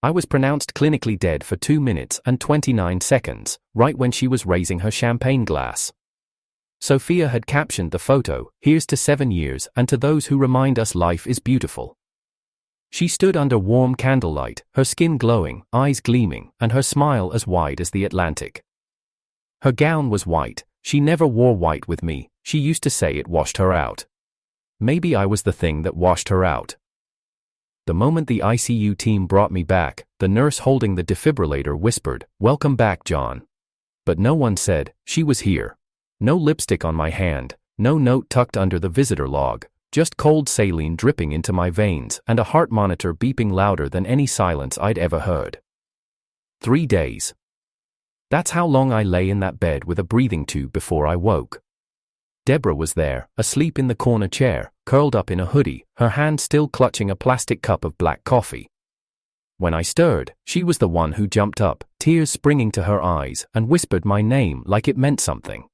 I was pronounced clinically dead for 2 minutes and 29 seconds, right when she was raising her champagne glass. Sophia had captioned the photo, "Here's to 7 years and to those who remind us life is beautiful." She stood under warm candlelight, her skin glowing, eyes gleaming, and her smile as wide as the Atlantic. Her gown was white. She never wore white with me. She used to say it washed her out. Maybe I was the thing that washed her out. The moment the ICU team brought me back, the nurse holding the defibrillator whispered, "Welcome back, John." But no one said, "She was here." No lipstick on my hand, no note tucked under the visitor log, just cold saline dripping into my veins and a heart monitor beeping louder than any silence I'd ever heard. 3 days. That's how long I lay in that bed with a breathing tube before I woke. Deborah was there, asleep in the corner chair, curled up in a hoodie, her hand still clutching a plastic cup of black coffee. When I stirred, she was the one who jumped up, tears springing to her eyes, and whispered my name like it meant something.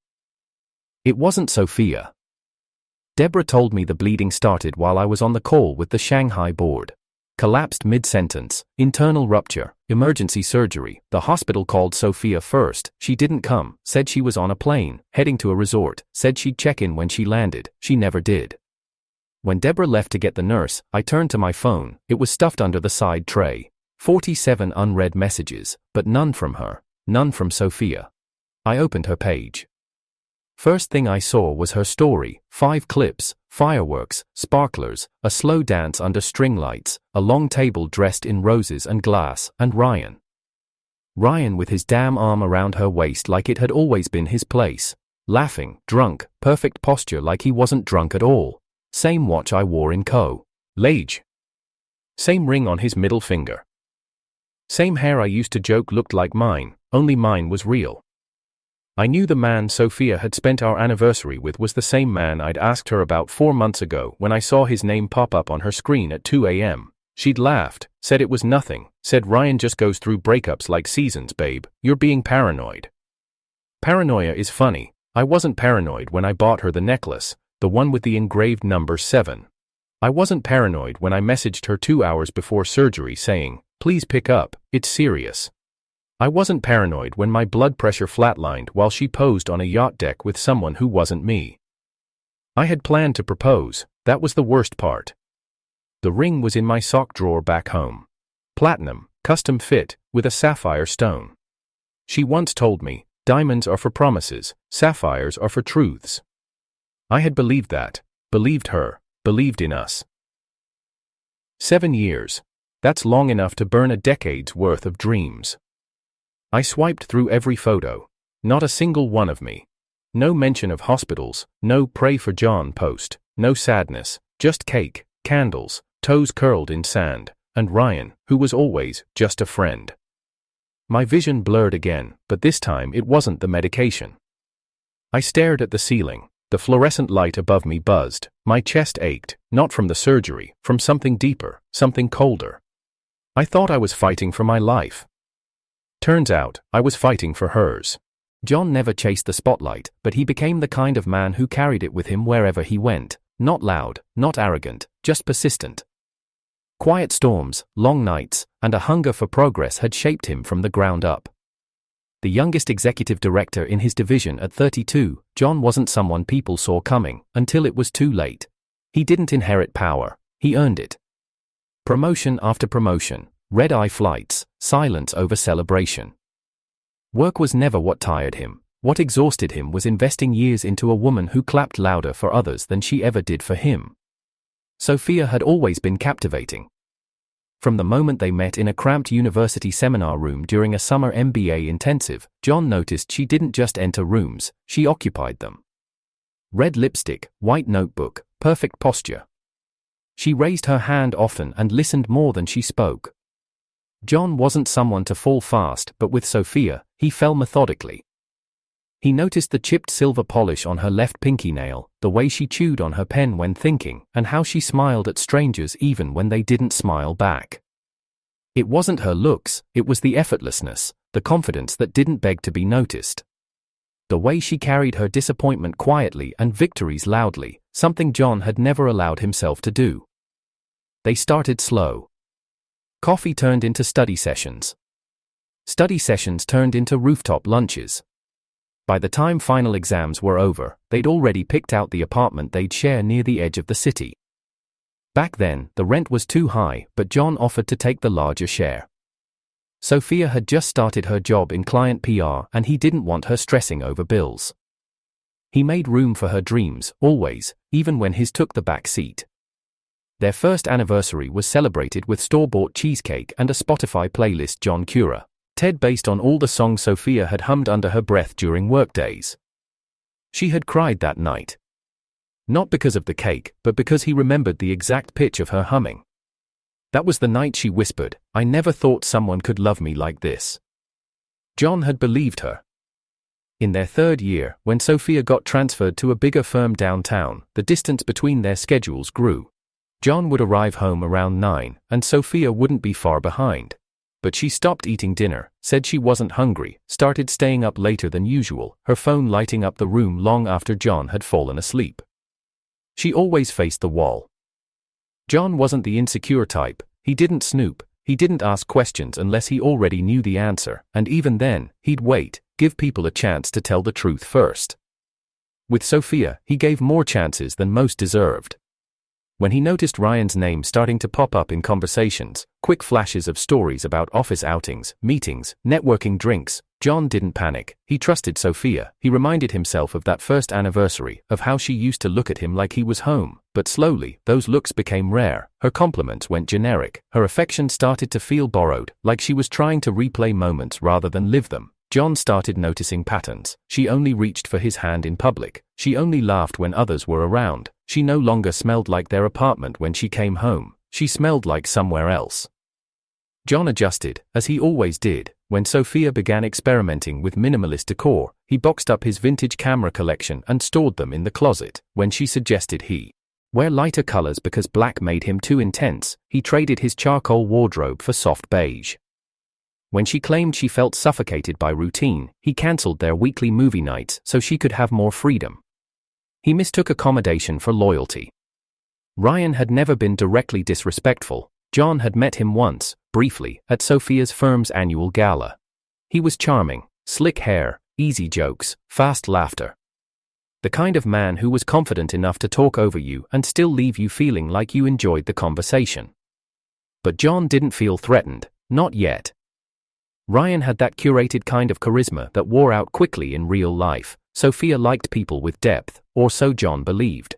It wasn't Sophia. Deborah told me the bleeding started while I was on the call with the Shanghai board. Collapsed mid-sentence, internal rupture, emergency surgery. The hospital called Sophia first. She didn't come, said she was on a plane, heading to a resort, said she'd check in when she landed. She never did. When Deborah left to get the nurse, I turned to my phone. It was stuffed under the side tray. 47 unread messages, but none from her, none from Sophia. I opened her page. First thing I saw was her story, 5 clips, fireworks, sparklers, a slow dance under string lights, a long table dressed in roses and glass, and Ryan. Ryan with his damn arm around her waist like it had always been his place. Laughing, drunk, perfect posture like he wasn't drunk at all. Same watch I wore in college. Same ring on his middle finger. Same hair I used to joke looked like mine, only mine was real. I knew the man Sophia had spent our anniversary with was the same man I'd asked her about 4 months ago when I saw his name pop up on her screen at 2 a.m. She'd laughed, said it was nothing, said Ryan just goes through breakups like seasons, babe, you're being paranoid. Paranoia is funny. I wasn't paranoid when I bought her the necklace, the one with the engraved number 7. I wasn't paranoid when I messaged her 2 hours before surgery saying, "Please pick up, it's serious." I wasn't paranoid when my blood pressure flatlined while she posed on a yacht deck with someone who wasn't me. I had planned to propose, that was the worst part. The ring was in my sock drawer back home. Platinum, custom fit, with a sapphire stone. She once told me, diamonds are for promises, sapphires are for truths. I had believed that, believed her, believed in us. 7 years. That's long enough to burn a decade's worth of dreams. I swiped through every photo. Not a single one of me. No mention of hospitals, no pray for John post, no sadness, just cake, candles, toes curled in sand, and Ryan, who was always just a friend. My vision blurred again, but this time it wasn't the medication. I stared at the ceiling. The fluorescent light above me buzzed. My chest ached, not from the surgery, from something deeper, something colder. I thought I was fighting for my life. Turns out, I was fighting for hers. John never chased the spotlight, but he became the kind of man who carried it with him wherever he went. Not loud, not arrogant, just persistent. Quiet storms, long nights, and a hunger for progress had shaped him from the ground up. The youngest executive director in his division at 32, John wasn't someone people saw coming, until it was too late. He didn't inherit power, he earned it. Promotion after promotion. Red-eye flights, silence over celebration. Work was never what tired him. What exhausted him was investing years into a woman who clapped louder for others than she ever did for him. Sophia had always been captivating. From the moment they met in a cramped university seminar room during a summer MBA intensive, John noticed she didn't just enter rooms, she occupied them. Red lipstick, white notebook, perfect posture. She raised her hand often and listened more than she spoke. John wasn't someone to fall fast, but with Sophia, he fell methodically. He noticed the chipped silver polish on her left pinky nail, the way she chewed on her pen when thinking, and how she smiled at strangers even when they didn't smile back. It wasn't her looks, it was the effortlessness, the confidence that didn't beg to be noticed. The way she carried her disappointment quietly and victories loudly, something John had never allowed himself to do. They started slow. Coffee turned into study sessions. Study sessions turned into rooftop lunches. By the time final exams were over, they'd already picked out the apartment they'd share near the edge of the city. Back then, the rent was too high, but John offered to take the larger share. Sophia had just started her job in client PR and he didn't want her stressing over bills. He made room for her dreams, always, even when his took the back seat. Their first anniversary was celebrated with store-bought cheesecake and a Spotify playlist John Cura, Ted based on all the songs Sophia had hummed under her breath during workdays. She had cried that night. Not because of the cake, but because he remembered the exact pitch of her humming. That was the night she whispered, "I never thought someone could love me like this." John had believed her. In their third year, when Sophia got transferred to a bigger firm downtown, the distance between their schedules grew. John would arrive home around 9, and Sophia wouldn't be far behind. But she stopped eating dinner, said she wasn't hungry, started staying up later than usual, her phone lighting up the room long after John had fallen asleep. She always faced the wall. John wasn't the insecure type, he didn't snoop, he didn't ask questions unless he already knew the answer, and even then, he'd wait, give people a chance to tell the truth first. With Sophia, he gave more chances than most deserved. When he noticed Ryan's name starting to pop up in conversations, quick flashes of stories about office outings, meetings, networking drinks, John didn't panic. He trusted Sophia. He reminded himself of that first anniversary, of how she used to look at him like he was home. But slowly, those looks became rare, her compliments went generic, her affection started to feel borrowed, like she was trying to replay moments rather than live them. John started noticing patterns. She only reached for his hand in public. She only laughed when others were around. She no longer smelled like their apartment when she came home. She smelled like somewhere else. John adjusted, as he always did. When Sophia began experimenting with minimalist decor, he boxed up his vintage camera collection and stored them in the closet. When she suggested he wear lighter colors because black made him too intense, he traded his charcoal wardrobe for soft beige. When she claimed she felt suffocated by routine, he cancelled their weekly movie nights so she could have more freedom. He mistook accommodation for loyalty. Ryan had never been directly disrespectful. John had met him once, briefly, at Sophia's firm's annual gala. He was charming, slick hair, easy jokes, fast laughter. The kind of man who was confident enough to talk over you and still leave you feeling like you enjoyed the conversation. But John didn't feel threatened, not yet. Ryan had that curated kind of charisma that wore out quickly in real life. Sophia liked people with depth, or so John believed.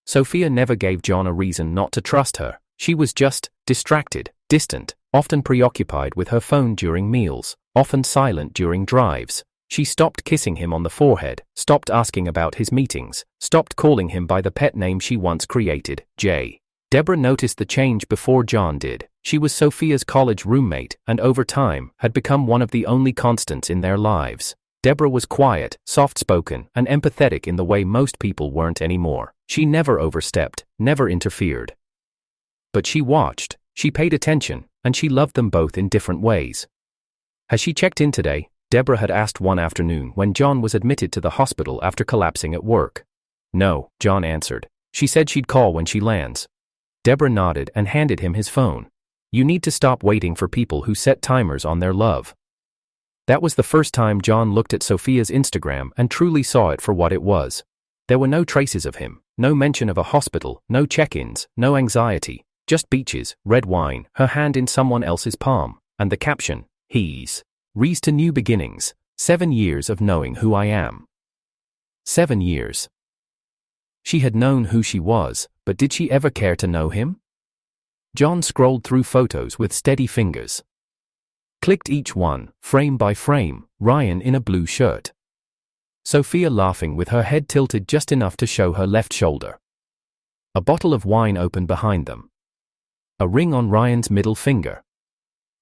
Sophia never gave John a reason not to trust her. She was just distracted, distant, often preoccupied with her phone during meals, often silent during drives. She stopped kissing him on the forehead, stopped asking about his meetings, stopped calling him by the pet name she once created, Jay. Deborah noticed the change before John did. She was Sophia's college roommate and over time had become one of the only constants in their lives. Deborah was quiet, soft-spoken, and empathetic in the way most people weren't anymore. She never overstepped, never interfered. But she watched, she paid attention, and she loved them both in different ways. "Has she checked in today?" Deborah had asked one afternoon when John was admitted to the hospital after collapsing at work. "No," John answered. "She said she'd call when she lands." Deborah nodded and handed him his phone. "You need to stop waiting for people who set timers on their love." That was the first time John looked at Sophia's Instagram and truly saw it for what it was. There were no traces of him, no mention of a hospital, no check-ins, no anxiety, just beaches, red wine, her hand in someone else's palm, and the caption, "He's Rees to new beginnings, 7 years of knowing who I am." 7 years. She had known who she was, but did she ever care to know him? John scrolled through photos with steady fingers. Clicked each one, frame by frame, Ryan in a blue shirt. Sophia laughing with her head tilted just enough to show her left shoulder. A bottle of wine open behind them. A ring on Ryan's middle finger.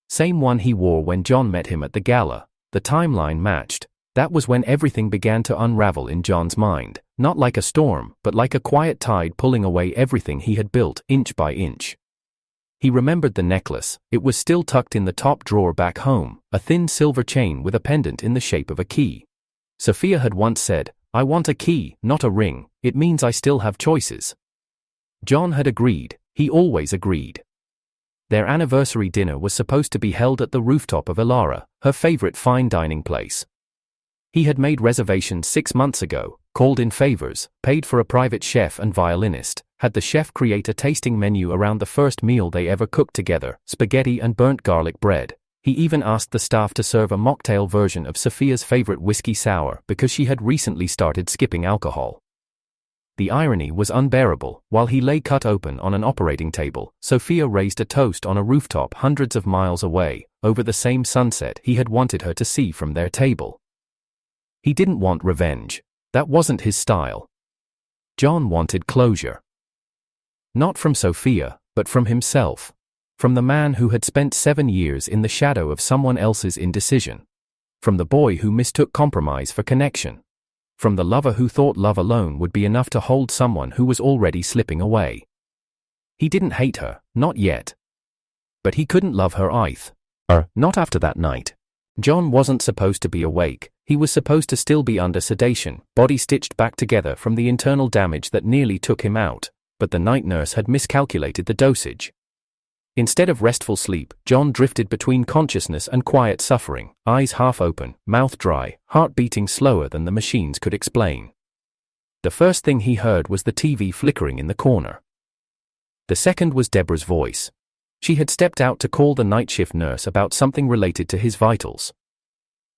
Same one he wore when John met him at the gala. The timeline matched. That was when everything began to unravel in John's mind, not like a storm, but like a quiet tide pulling away everything he had built, inch by inch. He remembered the necklace. It was still tucked in the top drawer back home, a thin silver chain with a pendant in the shape of a key. Sophia had once said, "I want a key, not a ring, it means I still have choices." John had agreed, he always agreed. Their anniversary dinner was supposed to be held at the rooftop of Ilara, her favorite fine dining place. He had made reservations 6 months ago, called in favors, paid for a private chef and violinist, had the chef create a tasting menu around the first meal they ever cooked together, spaghetti and burnt garlic bread. He even asked the staff to serve a mocktail version of Sophia's favorite whiskey sour because she had recently started skipping alcohol. The irony was unbearable. While he lay cut open on an operating table, Sophia raised a toast on a rooftop hundreds of miles away, over the same sunset he had wanted her to see from their table. He didn't want revenge. That wasn't his style. John wanted closure. Not from Sophia, but from himself. From the man who had spent 7 years in the shadow of someone else's indecision. From the boy who mistook compromise for connection. From the lover who thought love alone would be enough to hold someone who was already slipping away. He didn't hate her, not yet. But he couldn't love her either. Not after that night. John wasn't supposed to be awake. He was supposed to still be under sedation, body stitched back together from the internal damage that nearly took him out, but the night nurse had miscalculated the dosage. Instead of restful sleep, John drifted between consciousness and quiet suffering, eyes half open, mouth dry, heart beating slower than the machines could explain. The first thing he heard was the TV flickering in the corner. The second was Deborah's voice. She had stepped out to call the night shift nurse about something related to his vitals.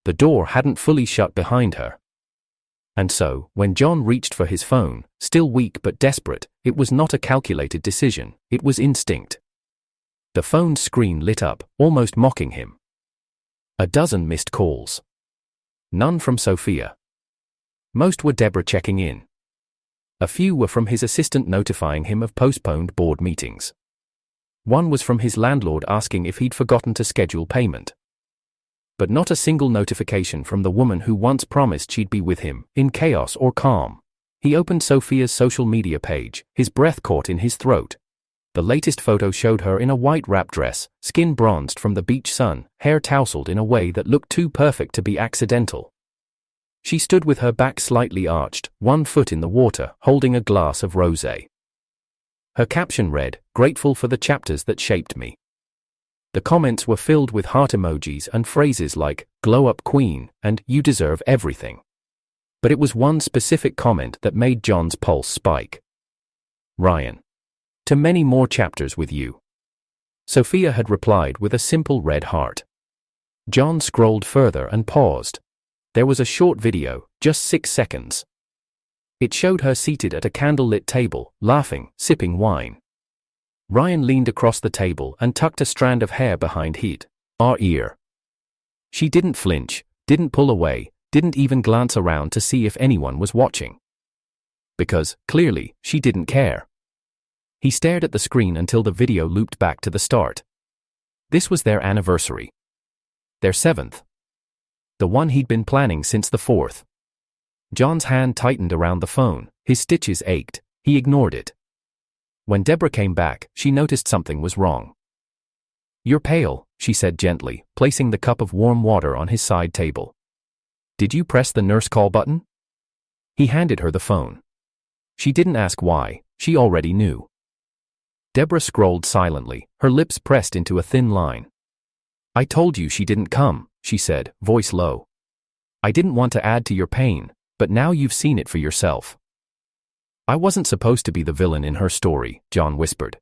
The door hadn't fully shut behind her. And so, when John reached for his phone, still weak but desperate, it was not a calculated decision, it was instinct. The phone's screen lit up, almost mocking him. A dozen missed calls. None from Sophia. Most were Deborah checking in. A few were from his assistant notifying him of postponed board meetings. One was from his landlord asking if he'd forgotten to schedule payment. But not a single notification from the woman who once promised she'd be with him, in chaos or calm. He opened Sophia's social media page, his breath caught in his throat. The latest photo showed her in a white wrap dress, skin bronzed from the beach sun, hair tousled in a way that looked too perfect to be accidental. She stood with her back slightly arched, 1 foot in the water, holding a glass of rosé. Her caption read, "Grateful for the chapters that shaped me." The comments were filled with heart emojis and phrases like, "Glow up queen," and "You deserve everything." But it was one specific comment that made John's pulse spike. "Ryan. To many more chapters with you." Sophia had replied with a simple red heart. John scrolled further and paused. There was a short video, just 6 seconds. It showed her seated at a candlelit table, laughing, sipping wine. Ryan leaned across the table and tucked a strand of hair behind her ear. She didn't flinch, didn't pull away, didn't even glance around to see if anyone was watching. Because, clearly, she didn't care. He stared at the screen until the video looped back to the start. This was their anniversary. Their 7th. The one he'd been planning since the 4th. John's hand tightened around the phone, his stitches ached, he ignored it. When Deborah came back, she noticed something was wrong. "You're pale," she said gently, placing the cup of warm water on his side table. "Did you press the nurse call button?" He handed her the phone. She didn't ask why, she already knew. Deborah scrolled silently, her lips pressed into a thin line. "I told you she didn't come," she said, voice low. "I didn't want to add to your pain, but now you've seen it for yourself." "I wasn't supposed to be the villain in her story," John whispered.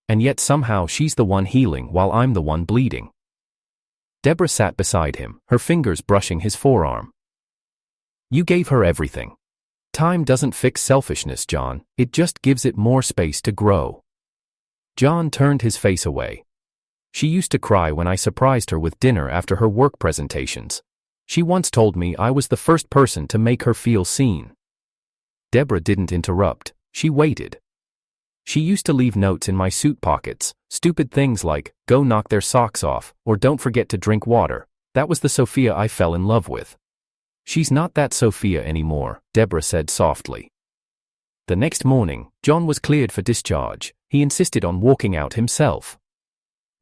"And yet somehow she's the one healing while I'm the one bleeding." Deborah sat beside him, her fingers brushing his forearm. "You gave her everything. Time doesn't fix selfishness, John, it just gives it more space to grow." John turned his face away. "She used to cry when I surprised her with dinner after her work presentations. She once told me I was the first person to make her feel seen." Deborah didn't interrupt, she waited. "She used to leave notes in my suit pockets, stupid things like, 'Go knock their socks off,' or 'Don't forget to drink water.' That was the Sophia I fell in love with." "She's not that Sophia anymore," Deborah said softly. The next morning, John was cleared for discharge. He insisted on walking out himself.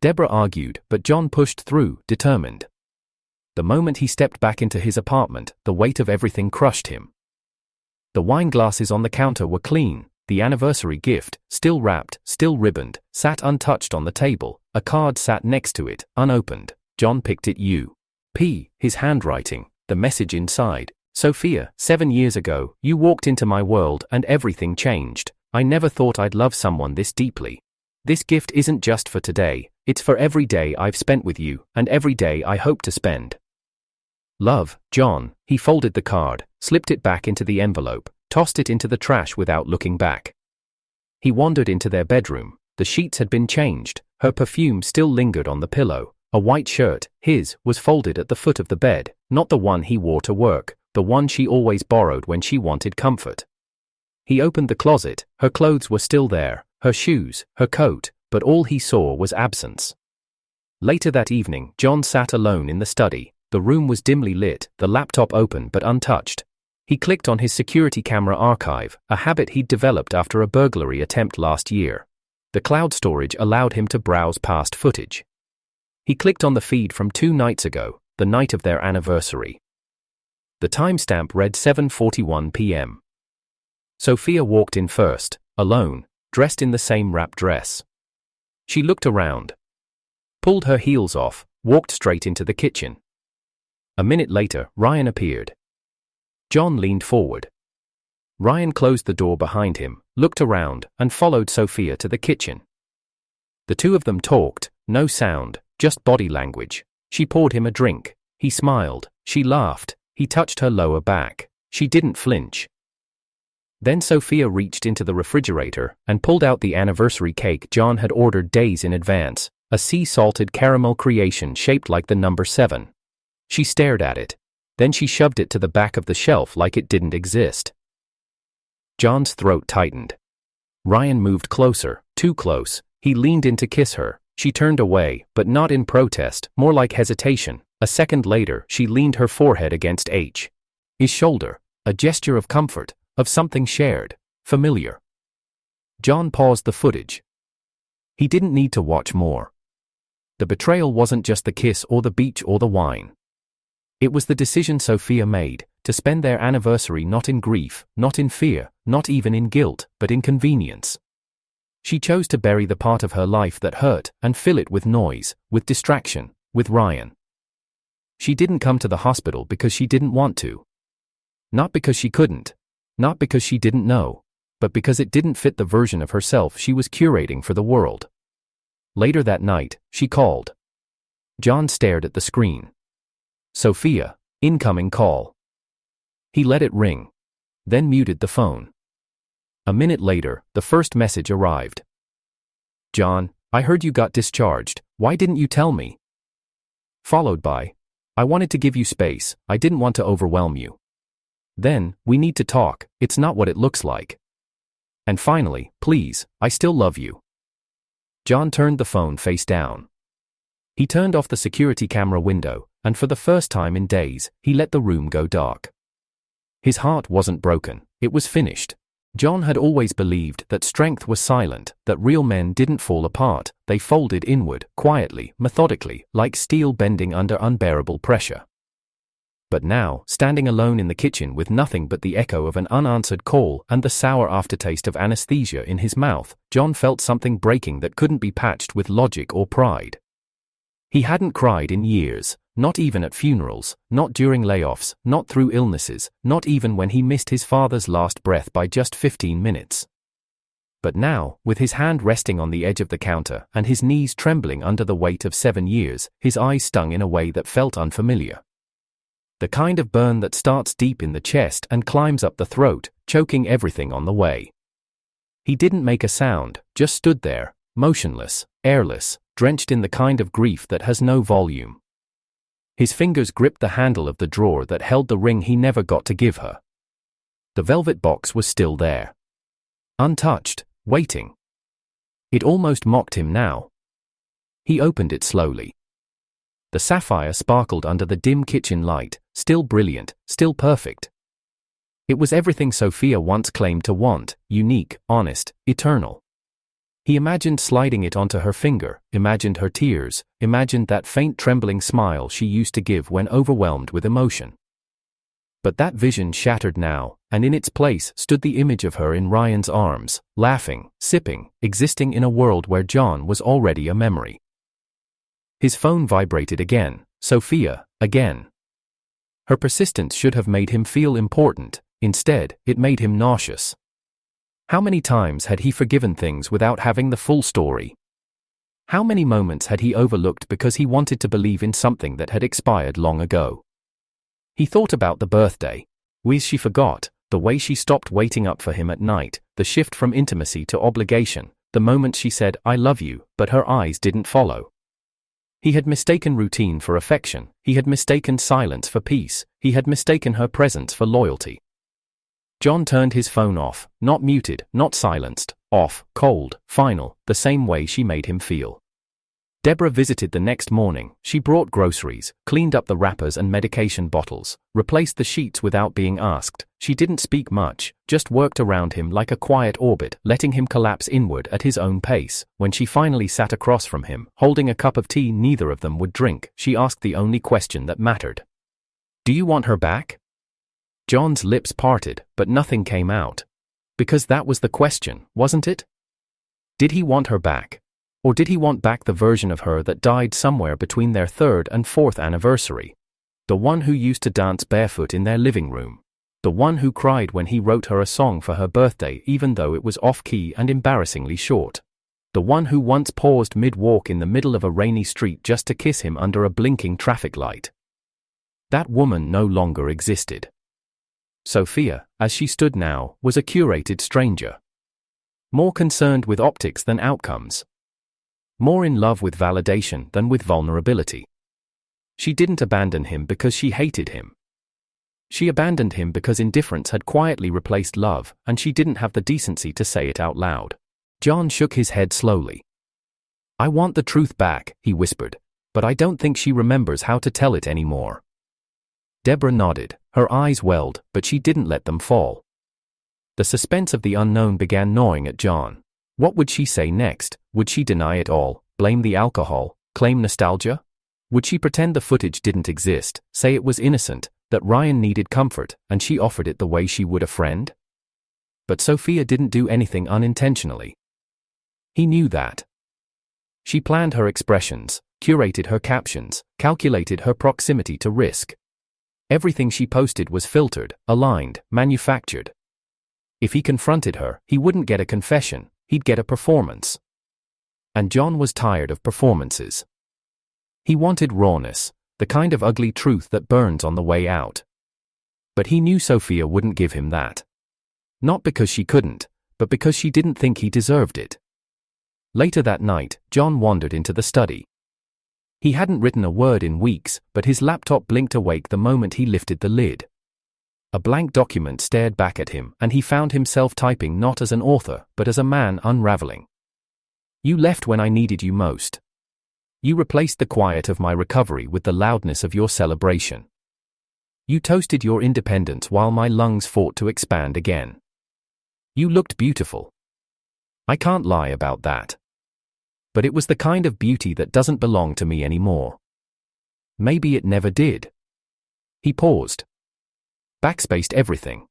Deborah argued, but John pushed through, determined. The moment he stepped back into his apartment, the weight of everything crushed him. The wine glasses on the counter were clean, The anniversary gift, still wrapped, still ribboned, sat untouched on the table. A card sat next to it, unopened. John picked it U.P. His handwriting, the message inside. Sophia, 7 years ago, you walked into my world and everything changed. I never thought I'd love someone this deeply. This gift isn't just for today, it's for every day I've spent with you, and every day I hope to spend. Love, John. He folded the card, slipped it back into the envelope, tossed it into the trash without looking back. He wandered into their bedroom. The sheets had been changed, her perfume still lingered on the pillow. A white shirt, his, was folded at the foot of the bed, not the one he wore to work, the one she always borrowed when she wanted comfort. He opened the closet. Her clothes were still there, her shoes, her coat, but all he saw was absence. Later that evening, John sat alone in the study. The room was dimly lit, the laptop open but untouched. He clicked on his security camera archive, a habit he'd developed after a burglary attempt last year. The cloud storage allowed him to browse past footage. He clicked on the feed from 2 nights ago, the night of their anniversary. The timestamp read 7:41 p.m. Sophia walked in first, alone, dressed in the same wrap dress. She looked around, pulled her heels off, walked straight into the kitchen. A minute later, Ryan appeared. John leaned forward. Ryan closed the door behind him, looked around, and followed Sophia to the kitchen. The two of them talked, no sound, just body language. She poured him a drink. He smiled. She laughed. He touched her lower back. She didn't flinch. Then Sophia reached into the refrigerator and pulled out the anniversary cake John had ordered days in advance, a sea-salted caramel creation shaped like the number 7. She stared at it. Then she shoved it to the back of the shelf like it didn't exist. John's throat tightened. Ryan moved closer, too close. He leaned in to kiss her. She turned away, but not in protest, more like hesitation. A second later, she leaned her forehead against his shoulder, a gesture of comfort, of something shared, familiar. John paused the footage. He didn't need to watch more. The betrayal wasn't just the kiss or the beach or the wine. It was the decision Sophia made, to spend their anniversary not in grief, not in fear, not even in guilt, but in convenience. She chose to bury the part of her life that hurt and fill it with noise, with distraction, with Ryan. She didn't come to the hospital because she didn't want to. Not because she couldn't. Not because she didn't know. But because it didn't fit the version of herself she was curating for the world. Later that night, she called. John stared at the screen. Sophia, incoming call. He let it ring. Then muted the phone. A minute later, the first message arrived. John, I heard you got discharged. Why didn't you tell me? Followed by, I wanted to give you space. I didn't want to overwhelm you. Then, we need to talk. It's not what it looks like. And finally, please, I still love you. John turned the phone face down. He turned off the security camera window, and for the first time in days, he let the room go dark. His heart wasn't broken, it was finished. John had always believed that strength was silent, that real men didn't fall apart, they folded inward, quietly, methodically, like steel bending under unbearable pressure. But now, standing alone in the kitchen with nothing but the echo of an unanswered call and the sour aftertaste of anesthesia in his mouth, John felt something breaking that couldn't be patched with logic or pride. He hadn't cried in years, not even at funerals, not during layoffs, not through illnesses, not even when he missed his father's last breath by just 15 minutes. But now, with his hand resting on the edge of the counter and his knees trembling under the weight of 7 years, his eyes stung in a way that felt unfamiliar. The kind of burn that starts deep in the chest and climbs up the throat, choking everything on the way. He didn't make a sound, just stood there, motionless, airless, drenched in the kind of grief that has no volume. His fingers gripped the handle of the drawer that held the ring he never got to give her. The velvet box was still there. Untouched, waiting. It almost mocked him now. He opened it slowly. The sapphire sparkled under the dim kitchen light, still brilliant, still perfect. It was everything Sophia once claimed to want, unique, honest, eternal. He imagined sliding it onto her finger, imagined her tears, imagined that faint trembling smile she used to give when overwhelmed with emotion. But that vision shattered now, and in its place stood the image of her in Ryan's arms, laughing, sipping, existing in a world where John was already a memory. His phone vibrated again. Sophia, again. Her persistence should have made him feel important. Instead, it made him nauseous. How many times had he forgiven things without having the full story? How many moments had he overlooked because he wanted to believe in something that had expired long ago? He thought about the birthday. Whiz she forgot, the way she stopped waiting up for him at night, the shift from intimacy to obligation, the moment she said, "I love you," but her eyes didn't follow. He had mistaken routine for affection, he had mistaken silence for peace, he had mistaken her presence for loyalty. John turned his phone off, not muted, not silenced, off, cold, final, the same way she made him feel. Deborah visited the next morning. She brought groceries, cleaned up the wrappers and medication bottles, replaced the sheets without being asked. She didn't speak much, just worked around him like a quiet orbit, letting him collapse inward at his own pace. When she finally sat across from him, holding a cup of tea neither of them would drink, she asked the only question that mattered. "Do you want her back?" John's lips parted, but nothing came out. Because that was the question, wasn't it? Did he want her back? Or did he want back the version of her that died somewhere between their 3rd and 4th anniversary? The one who used to dance barefoot in their living room. The one who cried when he wrote her a song for her birthday even though it was off-key and embarrassingly short. The one who once paused mid-walk in the middle of a rainy street just to kiss him under a blinking traffic light. That woman no longer existed. Sophia, as she stood now, was a curated stranger. More concerned with optics than outcomes. More in love with validation than with vulnerability. She didn't abandon him because she hated him. She abandoned him because indifference had quietly replaced love, and she didn't have the decency to say it out loud. John shook his head slowly. "I want the truth back," he whispered, "but I don't think she remembers how to tell it anymore." Deborah nodded, her eyes welled, but she didn't let them fall. The suspense of the unknown began gnawing at John. What would she say next? Would she deny it all, blame the alcohol, claim nostalgia? Would she pretend the footage didn't exist, say it was innocent, that Ryan needed comfort, and she offered it the way she would a friend? But Sophia didn't do anything unintentionally. He knew that. She planned her expressions, curated her captions, calculated her proximity to risk. Everything she posted was filtered, aligned, manufactured. If he confronted her, he wouldn't get a confession, he'd get a performance. And John was tired of performances. He wanted rawness, the kind of ugly truth that burns on the way out. But he knew Sophia wouldn't give him that. Not because she couldn't, but because she didn't think he deserved it. Later that night, John wandered into the study. He hadn't written a word in weeks, but his laptop blinked awake the moment he lifted the lid. A blank document stared back at him, and he found himself typing not as an author, but as a man unraveling. "You left when I needed you most. You replaced the quiet of my recovery with the loudness of your celebration. You toasted your independence while my lungs fought to expand again. You looked beautiful. I can't lie about that. But it was the kind of beauty that doesn't belong to me anymore. Maybe it never did." He paused. Backspaced everything.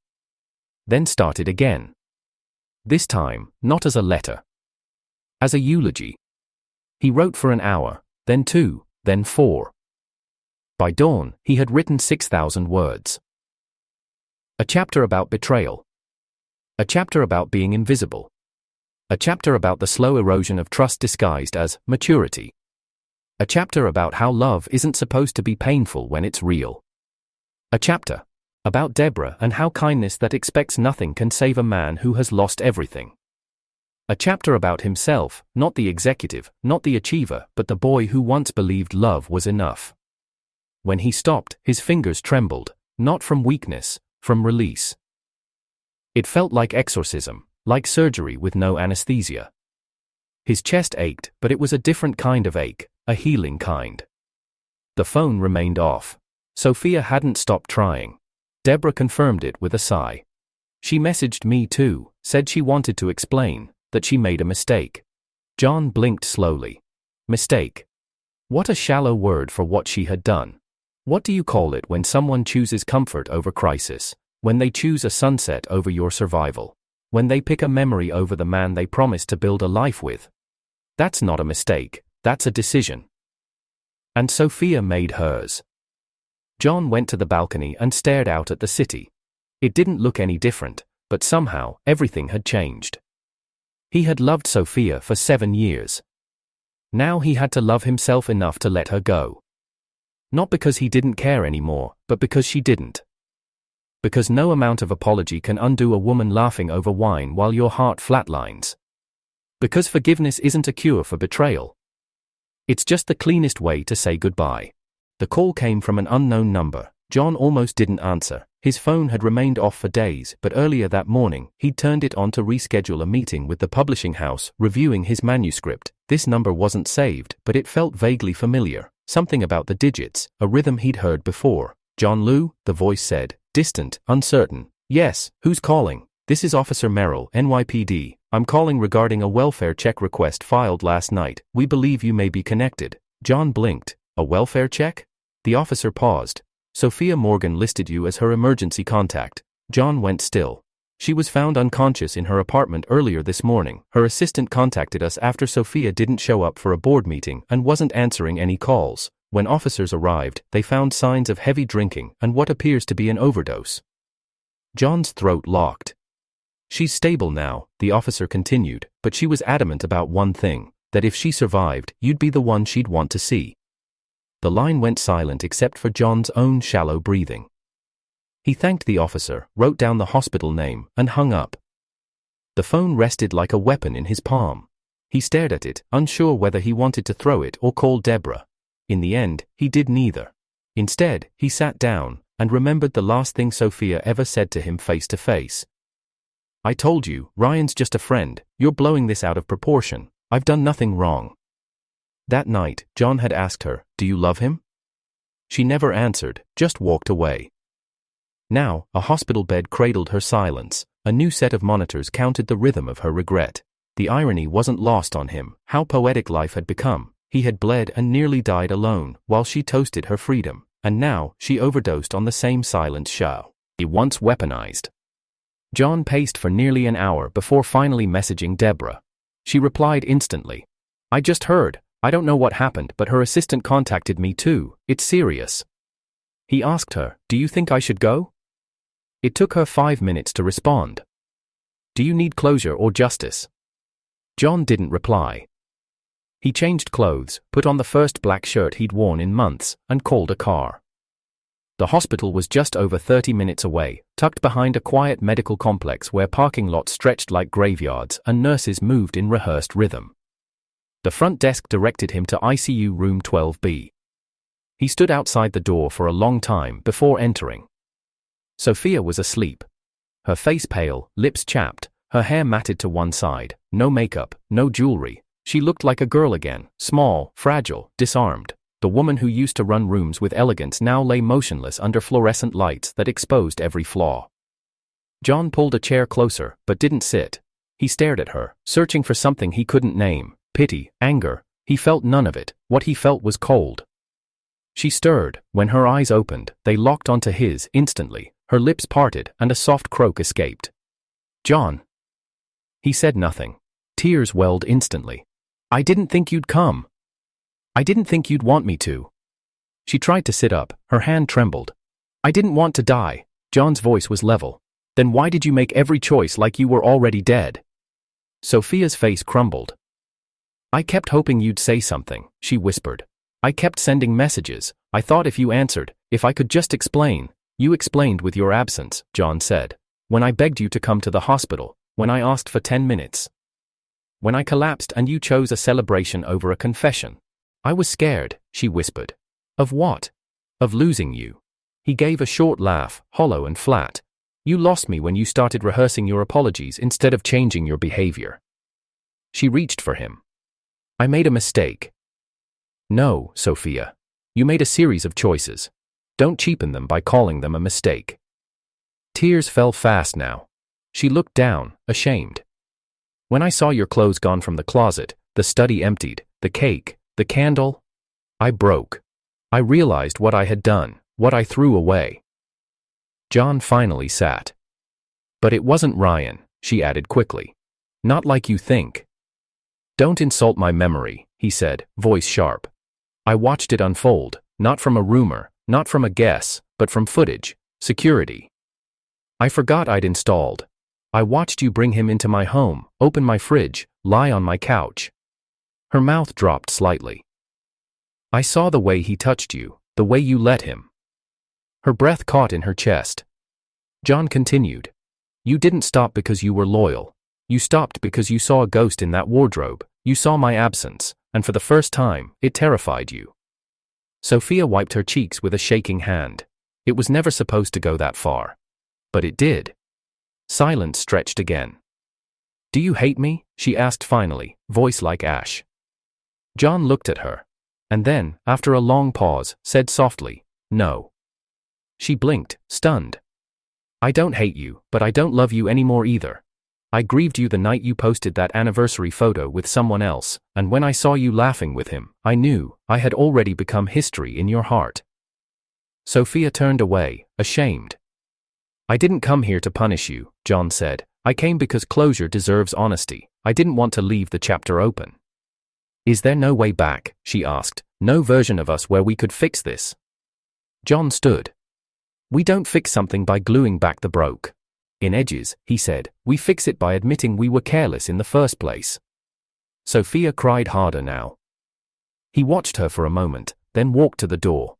Then started again. This time, not as a letter. As a eulogy. He wrote for an hour, then 2, then 4. By dawn, he had written 6,000 words. A chapter about betrayal. A chapter about being invisible. A chapter about the slow erosion of trust disguised as maturity. A chapter about how love isn't supposed to be painful when it's real. A chapter about Deborah and how kindness that expects nothing can save a man who has lost everything. A chapter about himself, not the executive, not the achiever, but the boy who once believed love was enough. When he stopped, his fingers trembled, not from weakness, from release. It felt like exorcism, like surgery with no anesthesia. His chest ached, but it was a different kind of ache, a healing kind. The phone remained off. Sophia hadn't stopped trying. Deborah confirmed it with a sigh. She messaged me too, said she wanted to explain, that she made a mistake. John blinked slowly. Mistake. What a shallow word for what she had done. What do you call it when someone chooses comfort over crisis? When they choose a sunset over your survival? When they pick a memory over the man they promised to build a life with? That's not a mistake, that's a decision. And Sophia made hers. John went to the balcony and stared out at the city. It didn't look any different, but somehow, everything had changed. He had loved Sophia for 7 years. Now he had to love himself enough to let her go. Not because he didn't care anymore, but because she didn't. Because no amount of apology can undo a woman laughing over wine while your heart flatlines. Because forgiveness isn't a cure for betrayal. It's just the cleanest way to say goodbye. The call came from an unknown number. John almost didn't answer. His phone had remained off for days, but earlier that morning, he'd turned it on to reschedule a meeting with the publishing house, reviewing his manuscript. This number wasn't saved, but it felt vaguely familiar. Something about the digits, a rhythm he'd heard before. "John Lou," the voice said, distant, uncertain. "Yes, who's calling?" "This is Officer Merrill, NYPD. I'm calling regarding a welfare check request filed last night. We believe you may be connected." John blinked. "A welfare check?" The officer paused. "Sophia Morgan listed you as her emergency contact." John went still. "She was found unconscious in her apartment earlier this morning. Her assistant contacted us after Sophia didn't show up for a board meeting and wasn't answering any calls. When officers arrived, they found signs of heavy drinking and what appears to be an overdose." John's throat locked. "She's stable now," the officer continued, "but she was adamant about one thing, that if she survived, you'd be the one she'd want to see." The line went silent except for John's own shallow breathing. He thanked the officer, wrote down the hospital name, and hung up. The phone rested like a weapon in his palm. He stared at it, unsure whether he wanted to throw it or call Deborah. In the end, he did neither. Instead, he sat down, and remembered the last thing Sophia ever said to him face to face. "I told you, Ryan's just a friend. You're blowing this out of proportion. I've done nothing wrong." That night, John had asked her, "Do you love him?" She never answered, just walked away. Now, a hospital bed cradled her silence. A new set of monitors counted the rhythm of her regret. The irony wasn't lost on him. How poetic life had become. He had bled and nearly died alone, while she toasted her freedom. And now, she overdosed on the same silent shell he once weaponized. John paced for nearly an hour before finally messaging Deborah. She replied instantly. "I just heard. I don't know what happened, but her assistant contacted me too. It's serious." He asked her, "Do you think I should go?" It took her 5 minutes to respond. "Do you need closure or justice?" John didn't reply. He changed clothes, put on the first black shirt he'd worn in months, and called a car. The hospital was just over 30 minutes away, tucked behind a quiet medical complex where parking lots stretched like graveyards and nurses moved in rehearsed rhythm. The front desk directed him to ICU room 12B. He stood outside the door for a long time before entering. Sophia was asleep. Her face pale, lips chapped, her hair matted to one side, no makeup, no jewelry. She looked like a girl again, small, fragile, disarmed. The woman who used to run rooms with elegance now lay motionless under fluorescent lights that exposed every flaw. John pulled a chair closer, but didn't sit. He stared at her, searching for something he couldn't name. Pity, anger. He felt none of it. What he felt was cold. She stirred. When her eyes opened, they locked onto his instantly. Her lips parted, and a soft croak escaped. "John." He said nothing. Tears welled instantly. "I didn't think you'd come. I didn't think you'd want me to." She tried to sit up. Her hand trembled. "I didn't want to die." John's voice was level. "Then why did you make every choice like you were already dead?" Sophia's face crumbled. "I kept hoping you'd say something," she whispered. "I kept sending messages. I thought if you answered, if I could just explain." "You explained with your absence," John said. "When I begged you to come to the hospital, when I asked for 10 minutes. When I collapsed and you chose a celebration over a confession. I was scared," she whispered. "Of what?" "Of losing you." He gave a short laugh, hollow and flat. "You lost me when you started rehearsing your apologies instead of changing your behavior." She reached for him. "I made a mistake." "No, Sophia. You made a series of choices. Don't cheapen them by calling them a mistake." Tears fell fast now. She looked down, ashamed. "When I saw your clothes gone from the closet, the study emptied, the cake, the candle, I broke." I realized what I had done, what I threw away. John finally sat. But it wasn't Ryan, she added quickly. Not like you think. Don't insult my memory, he said, voice sharp. I watched it unfold, not from a rumor, not from a guess, but from footage, security. I forgot I'd installed. I watched you bring him into my home, open my fridge, lie on my couch. Her mouth dropped slightly. I saw the way he touched you, the way you let him. Her breath caught in her chest. John continued. You didn't stop because you were loyal. You stopped because you saw a ghost in that wardrobe, you saw my absence, and for the first time, it terrified you. Sophia wiped her cheeks with a shaking hand. It was never supposed to go that far. But it did. Silence stretched again. Do you hate me? She asked finally, voice like ash. John looked at her. And then, after a long pause, said softly, no. She blinked, stunned. I don't hate you, but I don't love you anymore either. I grieved you the night you posted that anniversary photo with someone else, and when I saw you laughing with him, I knew I had already become history in your heart. Sophia turned away, ashamed. I didn't come here to punish you, John said. I came because closure deserves honesty. I didn't want to leave the chapter open. Is there no way back? She asked. No version of us where we could fix this? John stood. We don't fix something by gluing back the broke. In edges, he said, we fix it by admitting we were careless in the first place. Sophia cried harder now. He watched her for a moment, then walked to the door.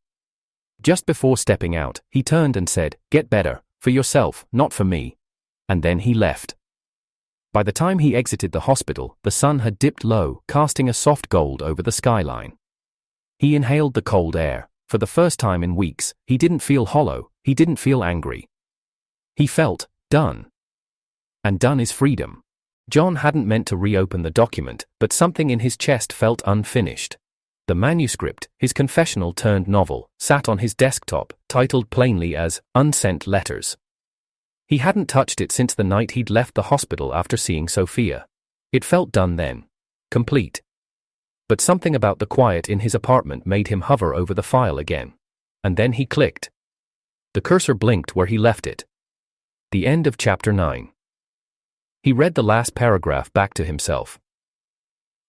Just before stepping out, he turned and said, get better, for yourself, not for me. And then he left. By the time he exited the hospital, the sun had dipped low, casting a soft gold over the skyline. He inhaled the cold air. For the first time in weeks, he didn't feel hollow, he didn't feel angry. He felt done. And done is freedom. John hadn't meant to reopen the document, but something in his chest felt unfinished. The manuscript, his confessional-turned novel, sat on his desktop, titled plainly as Unsent Letters. He hadn't touched it since the night he'd left the hospital after seeing Sophia. It felt done then. Complete. But something about the quiet in his apartment made him hover over the file again. And then he clicked. The cursor blinked where he left it. The end of chapter 9. He read the last paragraph back to himself.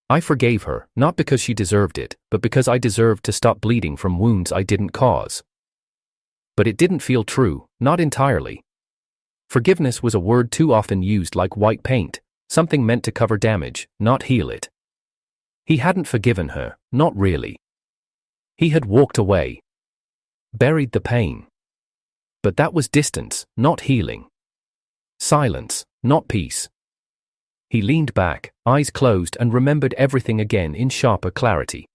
I forgave her, not because she deserved it, but because I deserved to stop bleeding from wounds I didn't cause. But it didn't feel true, not entirely. Forgiveness was a word too often used like white paint, something meant to cover damage, not heal it. He hadn't forgiven her, not really. He had walked away. Buried the pain. But that was distance, not healing. Silence, not peace. He leaned back, eyes closed, and remembered everything again in sharper clarity.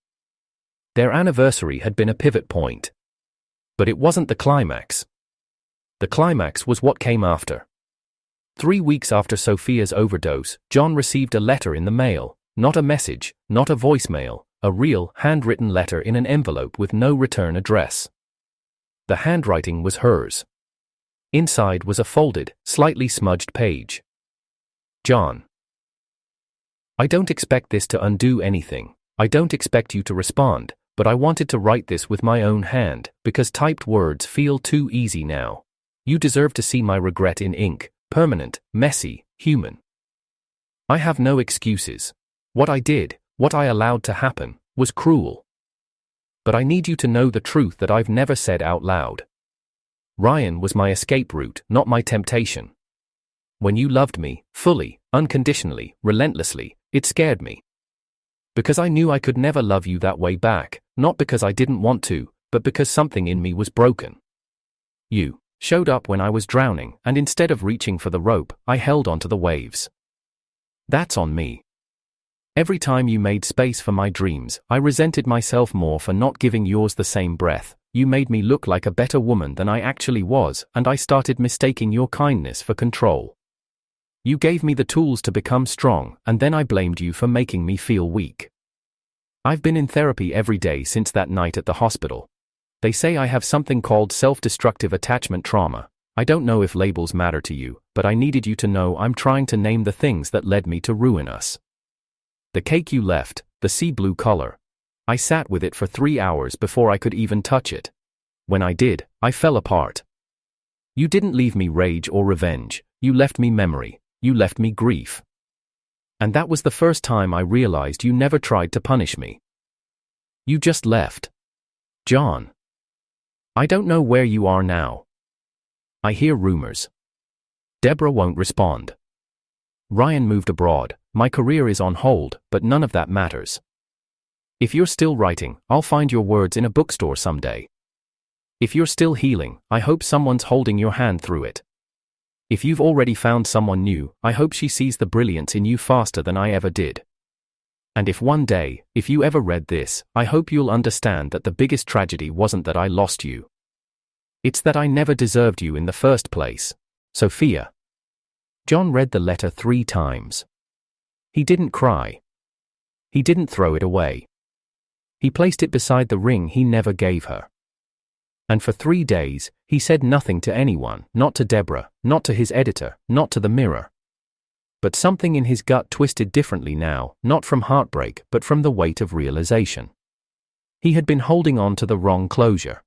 Their anniversary had been a pivot point. But it wasn't the climax. The climax was what came after. 3 weeks after Sophia's overdose, John received a letter in the mail, not a message, not a voicemail, a real, handwritten letter in an envelope with no return address. The handwriting was hers. Inside was a folded, slightly smudged page. John. I don't expect this to undo anything. I don't expect you to respond, but I wanted to write this with my own hand, because typed words feel too easy now. You deserve to see my regret in ink, permanent, messy, human. I have no excuses. What I did, what I allowed to happen, was cruel. But I need you to know the truth that I've never said out loud. Ryan was my escape route, not my temptation. When you loved me, fully, unconditionally, relentlessly, it scared me. Because I knew I could never love you that way back, not because I didn't want to, but because something in me was broken. You showed up when I was drowning, and instead of reaching for the rope, I held onto the waves. That's on me. Every time you made space for my dreams, I resented myself more for not giving yours the same breath. You made me look like a better woman than I actually was, and I started mistaking your kindness for control. You gave me the tools to become strong, and then I blamed you for making me feel weak. I've been in therapy every day since that night at the hospital. They say I have something called self-destructive attachment trauma. I don't know if labels matter to you, but I needed you to know I'm trying to name the things that led me to ruin us. The cake you left, the sea blue color. I sat with it for 3 hours before I could even touch it. When I did, I fell apart. You didn't leave me rage or revenge, you left me memory, you left me grief. And that was the first time I realized you never tried to punish me. You just left. John. I don't know where you are now. I hear rumors. Deborah won't respond. Ryan moved abroad, my career is on hold, but none of that matters. If you're still writing, I'll find your words in a bookstore someday. If you're still healing, I hope someone's holding your hand through it. If you've already found someone new, I hope she sees the brilliance in you faster than I ever did. And if one day, if you ever read this, I hope you'll understand that the biggest tragedy wasn't that I lost you. It's that I never deserved you in the first place. Sophia. John read the letter 3 times. He didn't cry. He didn't throw it away. He placed it beside the ring he never gave her. And for 3 days, he said nothing to anyone, not to Deborah, not to his editor, not to the Mirror. But something in his gut twisted differently now, not from heartbreak, but from the weight of realization. He had been holding on to the wrong closure.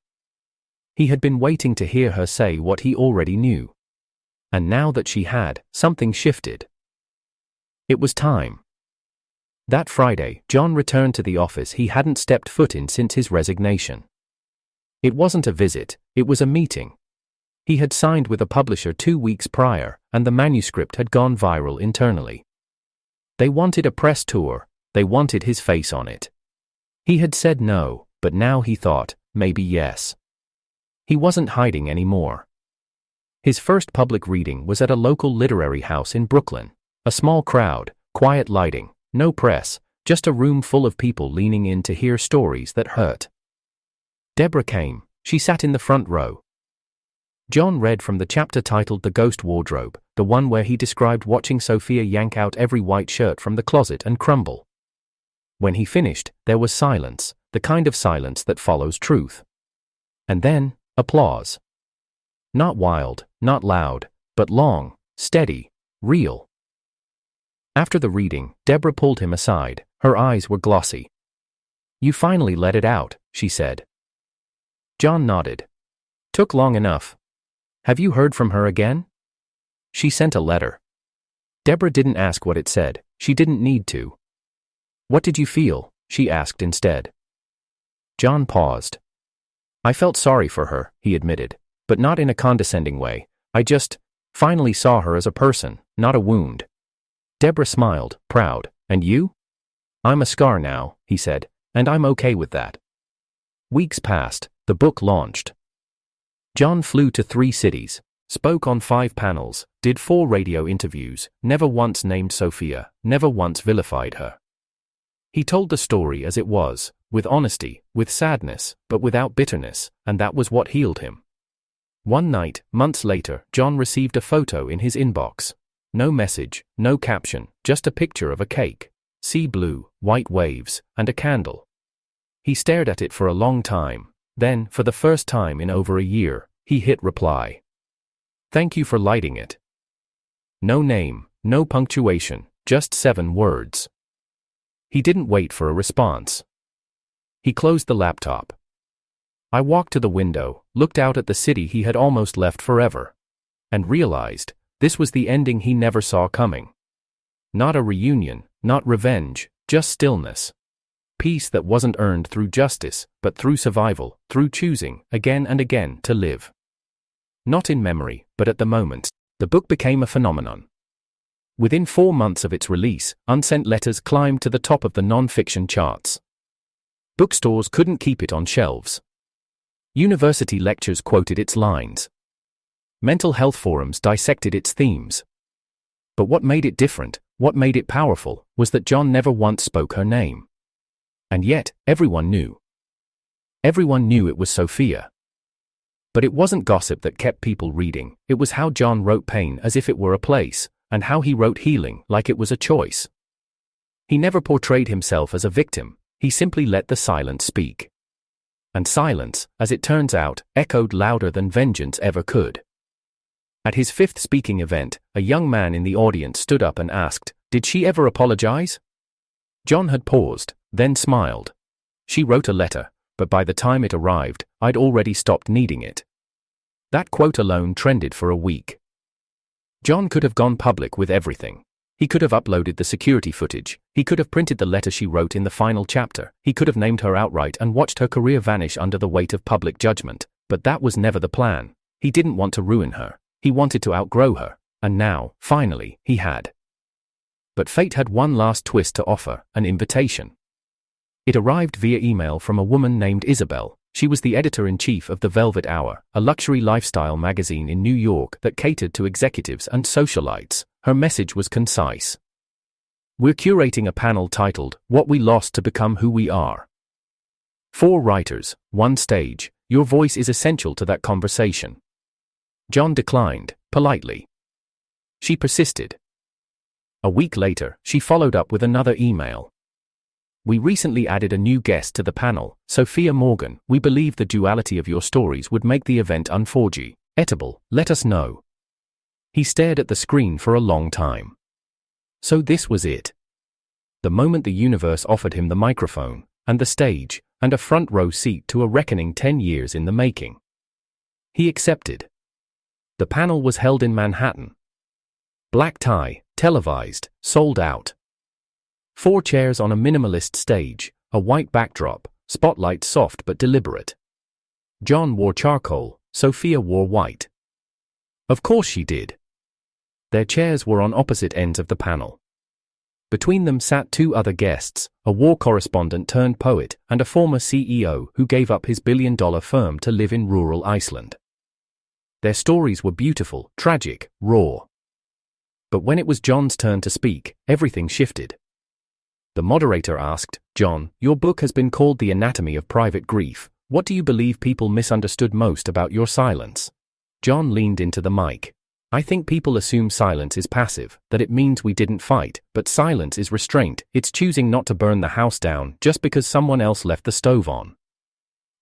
He had been waiting to hear her say what he already knew. And now that she had, something shifted. It was time. That Friday, John returned to the office he hadn't stepped foot in since his resignation. It wasn't a visit, it was a meeting. He had signed with a publisher 2 weeks prior, and the manuscript had gone viral internally. They wanted a press tour, they wanted his face on it. He had said no, but now he thought, maybe yes. He wasn't hiding anymore. His first public reading was at a local literary house in Brooklyn. A small crowd, quiet lighting, no press, just a room full of people leaning in to hear stories that hurt. Deborah came. She sat in the front row. John read from the chapter titled The Ghost Wardrobe, the one where he described watching Sophia yank out every white shirt from the closet and crumble. When he finished, there was silence, the kind of silence that follows truth. And then, applause. Not wild, not loud, but long, steady, real. After the reading, Deborah pulled him aside. Her eyes were glossy. You finally let it out, she said. John nodded. Took long enough. Have you heard from her again? She sent a letter. Deborah didn't ask what it said. She didn't need to. What did you feel? She asked instead. John paused. I felt sorry for her, he admitted, but not in a condescending way. I just finally saw her as a person, not a wound. Deborah smiled, proud. And you? I'm a scar now, he said, and I'm okay with that. Weeks passed. The book launched. John flew to 3 cities, spoke on 5 panels, did 4 radio interviews, never once named Sophia, never once vilified her. He told the story as it was, with honesty, with sadness, but without bitterness, and that was what healed him. One night, months later, John received a photo in his inbox. No message, no caption, just a picture of a cake, sea blue, white waves, and a candle. He stared at it for a long time. Then, for the first time in over a year, he hit reply. Thank you for lighting it. No name, no punctuation, just 7 words. He didn't wait for a response. He closed the laptop. I walked to the window, looked out at the city he had almost left forever, and realized this was the ending he never saw coming. Not a reunion, not revenge, just stillness. Peace that wasn't earned through justice, but through survival, through choosing, again and again, to live. Not in memory, but at the moment, the book became a phenomenon. Within 4 months of its release, Unsent Letters climbed to the top of the non-fiction charts. Bookstores couldn't keep it on shelves. University lectures quoted its lines. Mental health forums dissected its themes. But what made it different, what made it powerful, was that John never once spoke her name. And yet, everyone knew. Everyone knew it was Sophia. But it wasn't gossip that kept people reading, it was how John wrote pain as if it were a place, and how he wrote healing like it was a choice. He never portrayed himself as a victim, he simply let the silence speak. And silence, as it turns out, echoed louder than vengeance ever could. At his 5th speaking event, a young man in the audience stood up and asked, "Did she ever apologize?" John had paused, then smiled. She wrote a letter, but by the time it arrived, I'd already stopped needing it. That quote alone trended for a week. John could have gone public with everything. He could have uploaded the security footage. He could have printed the letter she wrote in the final chapter. He could have named her outright and watched her career vanish under the weight of public judgment. But that was never the plan. He didn't want to ruin her. He wanted to outgrow her. And now, finally, he had. But fate had one last twist to offer, an invitation. It arrived via email from a woman named Isabel. She was the editor-in-chief of The Velvet Hour, a luxury lifestyle magazine in New York that catered to executives and socialites. Her message was concise. We're curating a panel titled, What We Lost to Become Who We Are. 4 writers, 1 stage. Your voice is essential to that conversation. John declined, politely. She persisted. A week later, she followed up with another email. We recently added a new guest to the panel, Sophia Morgan. We believe the duality of your stories would make the event unforgettable. Let us know. He stared at the screen for a long time. So this was it. The moment the universe offered him the microphone, and the stage, and a front row seat to a reckoning 10 years in the making. He accepted. The panel was held in Manhattan. Black tie, televised, sold out. 4 chairs on a minimalist stage, a white backdrop, spotlight soft but deliberate. John wore charcoal, Sophia wore white. Of course she did. Their chairs were on opposite ends of the panel. Between them sat 2 other guests, a war correspondent turned poet, and a former CEO who gave up his billion-dollar firm to live in rural Iceland. Their stories were beautiful, tragic, raw. But when it was John's turn to speak, everything shifted. The moderator asked, John, your book has been called The Anatomy of Private Grief. What do you believe people misunderstood most about your silence? John leaned into the mic. I think people assume silence is passive, that it means we didn't fight, but silence is restraint. It's choosing not to burn the house down just because someone else left the stove on.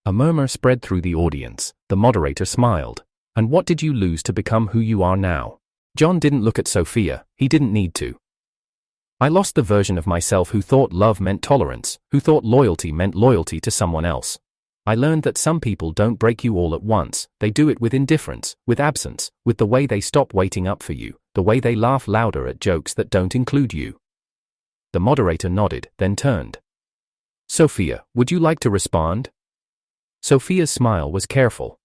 A murmur spread through the audience. The moderator smiled. And what did you lose to become who you are now? John didn't look at Sophia. He didn't need to. I lost the version of myself who thought love meant tolerance, who thought loyalty meant loyalty to someone else. I learned that some people don't break you all at once. They do it with indifference, with absence, with the way they stop waiting up for you, the way they laugh louder at jokes that don't include you. The moderator nodded, then turned. Sophia, would you like to respond? Sophia's smile was careful.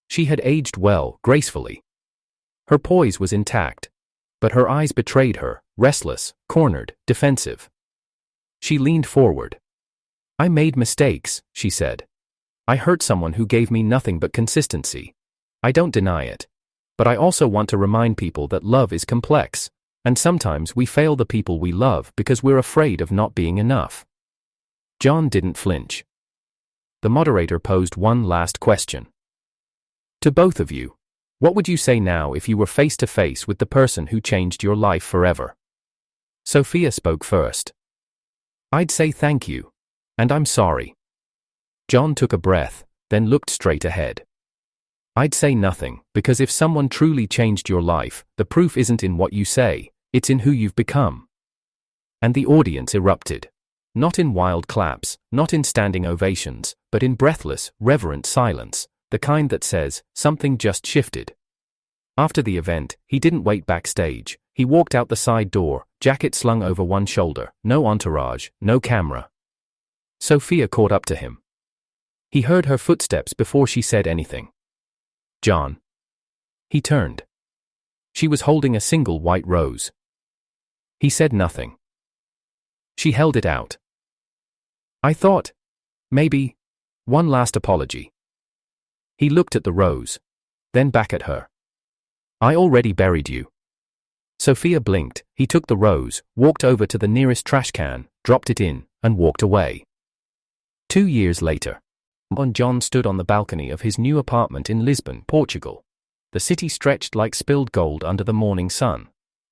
She had aged well, gracefully. Her poise was intact. But her eyes betrayed her, restless, cornered, defensive. She leaned forward. I made mistakes, she said. I hurt someone who gave me nothing but consistency. I don't deny it. But I also want to remind people that love is complex, and sometimes we fail the people we love because we're afraid of not being enough. John didn't flinch. The moderator posed one last question. To both of you. What would you say now if you were face to face with the person who changed your life forever? Sophia spoke first. I'd say thank you. And I'm sorry. John took a breath, then looked straight ahead. I'd say nothing, because if someone truly changed your life, the proof isn't in what you say, it's in who you've become. And the audience erupted. Not in wild claps, not in standing ovations, but in breathless, reverent silence. The kind that says, something just shifted. After the event, he didn't wait backstage. He walked out the side door, jacket slung over one shoulder, no entourage, no camera. Sophia caught up to him. He heard her footsteps before she said anything. John. He turned. She was holding a single white rose. He said nothing. She held it out. I thought, maybe, one last apology. He looked at the rose. Then back at her. I already buried you. Sophia blinked. He took the rose, walked over to the nearest trash can, dropped it in, and walked away. 2 years later. John stood on the balcony of his new apartment in Lisbon, Portugal. The city stretched like spilled gold under the morning sun.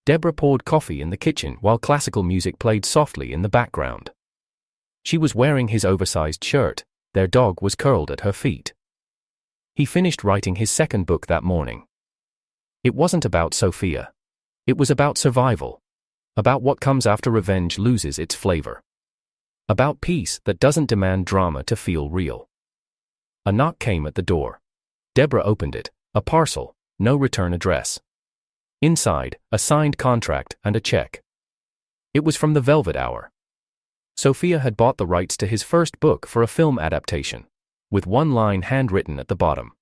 Deborah poured coffee in the kitchen while classical music played softly in the background. She was wearing his oversized shirt. Their dog was curled at her feet. He finished writing his second book that morning. It wasn't about Sophia. It was about survival. About what comes after revenge loses its flavor. About peace that doesn't demand drama to feel real. A knock came at the door. Deborah opened it. A parcel, no return address. Inside, a signed contract and a check. It was from the Velvet Hour. Sophia had bought the rights to his first book for a film adaptation, with one line handwritten at the bottom.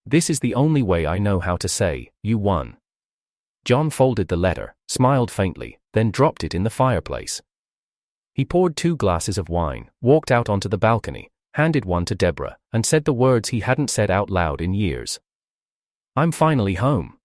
"This is the only way I know how to say, you won." John folded the letter, smiled faintly, then dropped it in the fireplace. He poured 2 glasses of wine, walked out onto the balcony, handed one to Deborah, and said the words he hadn't said out loud in years. "I'm finally home."